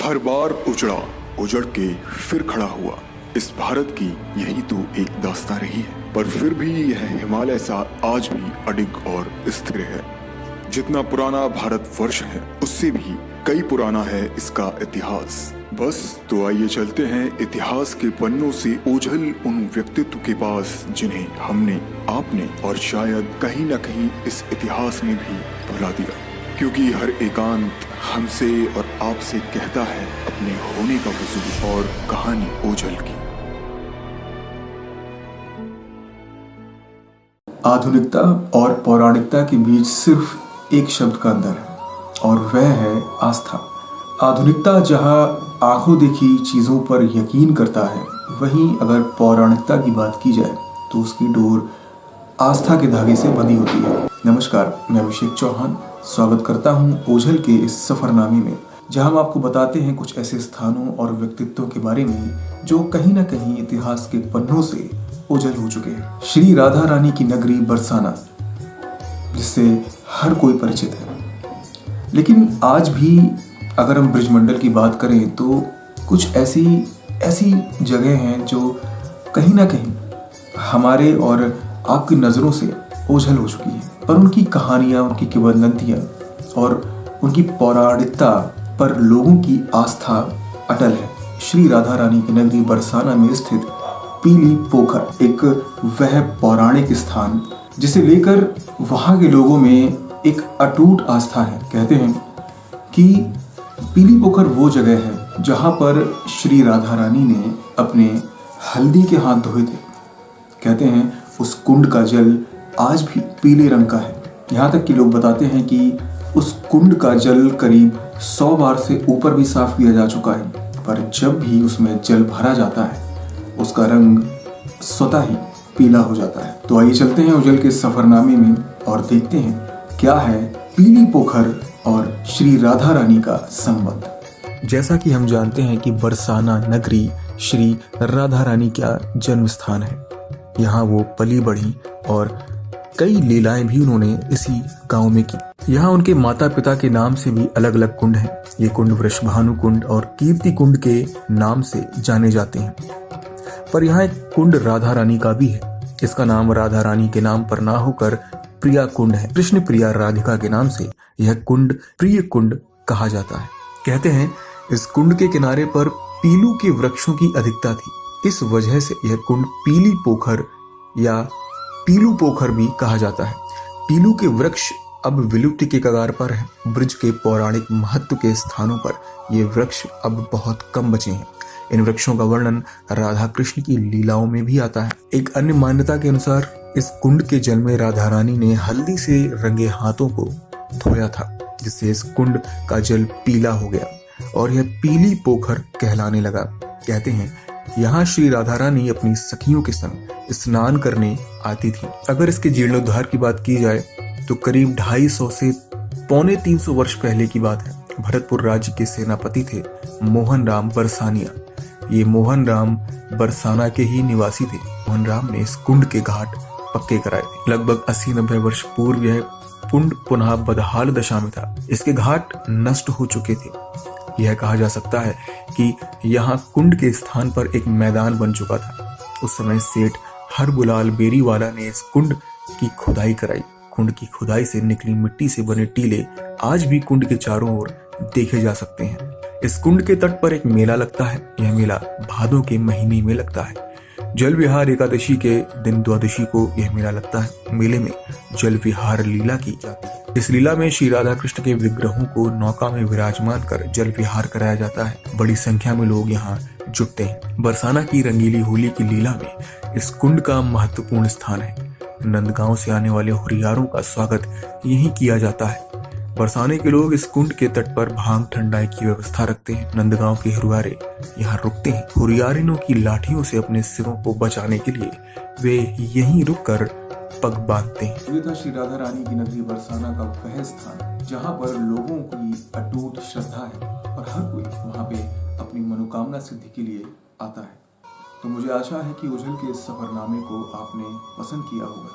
हर बार उजड़ के फिर खड़ा हुआ। इस भारत की यही तो एक दास्तां रही है, पर फिर भी यह हिमालय सा आज भी अडिग और स्थिर है। जितना पुराना भारतवर्ष है उससे भी कई पुराना है इसका इतिहास। बस तो आइए चलते हैं इतिहास के पन्नों से ओझल उन व्यक्तित्व के पास जिन्हें हमने, आपने और शायद कहीं न कहीं इस इतिहास ने भी भुला दिया, क्योंकि हर एकांत हमसे और आपसे कहता है अपने होने का वजूद और कहानी ओझल की। आधुनिकता और पौराणिकता के बीच सिर्फ एक शब्द का अंतर है और वह है आस्था। आधुनिकता जहां आंखों देखी चीजों पर यकीन करता है, वहीं अगर पौराणिकता की बात की जाए तो उसकी डोर आस्था के धागे से बंधी होती है। नमस्कार, मैं अभिषेक चौहान स्वागत करता हूं ओझल के इस सफरनामे में, जहां हम आपको बताते हैं कुछ ऐसे स्थानों और व्यक्तित्वों के बारे में जो कहीं न कहीं इतिहास के पन्नों से ओझल हो चुके हैं। श्री राधा रानी की नगरी बरसाना, जिससे हर कोई परिचित है, लेकिन आज भी अगर हम ब्रजमंडल की बात करें तो कुछ ऐसी जगह हैं जो कहीं ना कहीं हमारे और आपकी नज़रों से ओझल हो चुकी है, पर उनकी कहानियाँ, उनकी किंवदंतियाँ और उनकी पौराणिकता पर लोगों की आस्था अटल है। श्री राधा रानी की नगरी बरसाना में स्थित पीली पोखर एक वह पौराणिक स्थान जिसे लेकर वहाँ के लोगों में एक अटूट आस्था है। कहते हैं कि पीली पोखर वो जगह है जहाँ पर श्री राधा रानी ने अपने हल्दी के हाथ धोए थे। कहते हैं उस कुंड का जल आज भी पीले रंग का है। यहाँ तक कि लोग बताते हैं कि उस कुंड का जल करीब 100 बार से ऊपर भी साफ किया जा चुका है, पर जब भी उसमें जल भरा जाता है उसका रंग स्वतः ही पीला हो जाता है। तो आइए चलते हैं ओझल के सफरनामे में और देखते हैं क्या है पीली पोखर और श्री राधा रानी का संबंध। जैसा कि हम जानते हैं कि बरसाना नगरी श्री राधा रानी का जन्म स्थान है। यहाँ वो पली बढ़ी और कई लीलाएं भी उन्होंने इसी गांव में की। यहाँ उनके माता पिता के नाम से भी अलग अलग कुंड हैं। ये कुंड वृषभानु कुंड और कीर्ति कुंड के नाम से जाने जाते हैं, पर यहाँ एक कुंड राधा रानी का भी है। इसका नाम राधा रानी के नाम पर ना होकर प्रिया कुंड है। कृष्ण प्रिया राधिका के नाम से यह कुंड प्रिय कुंड कहा जाता है। कहते हैं इस कुंड के किनारे पर पीलू के वृक्षों की अधिकता थी। इस वजह से यह कुंड पीली पोखर या पीलू पोखर भी कहा जाता है। पीलू के वृक्ष अब विलुप्ति के कगार पर हैं। ब्रज के पौराणिक महत्व के स्थानों पर ये वृक्ष अब बहुत कम बचे हैं। इन वृक्षों का वर्णन राधा कृष्ण की लीलाओं में भी आता है। एक अन्य मान्यता के अनुसार इस कुंड के जल में राधा रानी ने हल्दी से रंगे हाथों को धोया था, जिससे इस कुंड का जल पीला हो गया और यह पीली पोखर कहलाने लगा। कहते हैं यहाँ श्री राधा रानी अपनी सखियों के संग स्नान करने आती थी। अगर इसके जीर्णोद्धार की बात की जाए तो करीब 250 से 350 वर्ष पहले की बात है। भरतपुर राज्य के सेनापति थे मोहन राम बरसानिया। ये मोहन राम बरसाना के ही निवासी थे। मोहन राम ने इस कुंड के घाट पक्के कराए थे। लगभग 80-90 वर्ष पूर्व यह कुंड पुनः बदहाल दशा में था। इसके घाट नष्ट हो चुके थे। यह कहा जा सकता है कि यहाँ कुंड के स्थान पर एक मैदान बन चुका था। उस समय सेठ हरगुलाल बेरीवाला ने इस कुंड की खुदाई कराई। कुंड की खुदाई से निकली मिट्टी से बने टीले आज भी कुंड के चारों ओर देखे जा सकते हैं। इस कुंड के तट पर एक मेला लगता है। यह मेला भादों के महीने में लगता है। जल विहार एकादशी के दिन द्वादशी को यह मेला लगता है। मेले में जल विहार लीला की जाती है। इस लीला में श्री राधा कृष्ण के विग्रहों को नौका में विराजमान कर जल विहार कराया जाता है। बड़ी संख्या में लोग यहाँ जुटते हैं। बरसाना की रंगीली होली की लीला में इस कुंड का महत्वपूर्ण स्थान है। नंदगांव से आने वाले हुरियारों का स्वागत यहीं किया जाता है। बरसाने के लोग इस कुंड के तट पर भांग ठंडाई की व्यवस्था रखते हैं। नंदगांव के हुरियारे यहाँ रुकते हैं। हुरियारिनों की लाठियों से अपने सिरों को बचाने के लिए वे यहीं रुककर पग बांधते हैं। ये था श्री राधा रानी की नगरी बरसाना का वह स्थान जहाँ पर लोगों की अटूट श्रद्धा है और हर कोई वहाँ पे अपनी मनोकामना सिद्धि के लिए आता है। तो मुझे आशा है कि ओझल के इस सफरनामे को आपने पसंद किया होगा।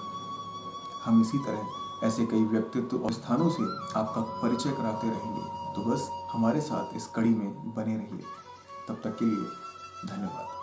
हम इसी तरह ऐसे कई व्यक्तित्व और स्थानों से आपका परिचय कराते रहेंगे। तो बस हमारे साथ इस कड़ी में बने रहिए। तब तक के लिए धन्यवाद।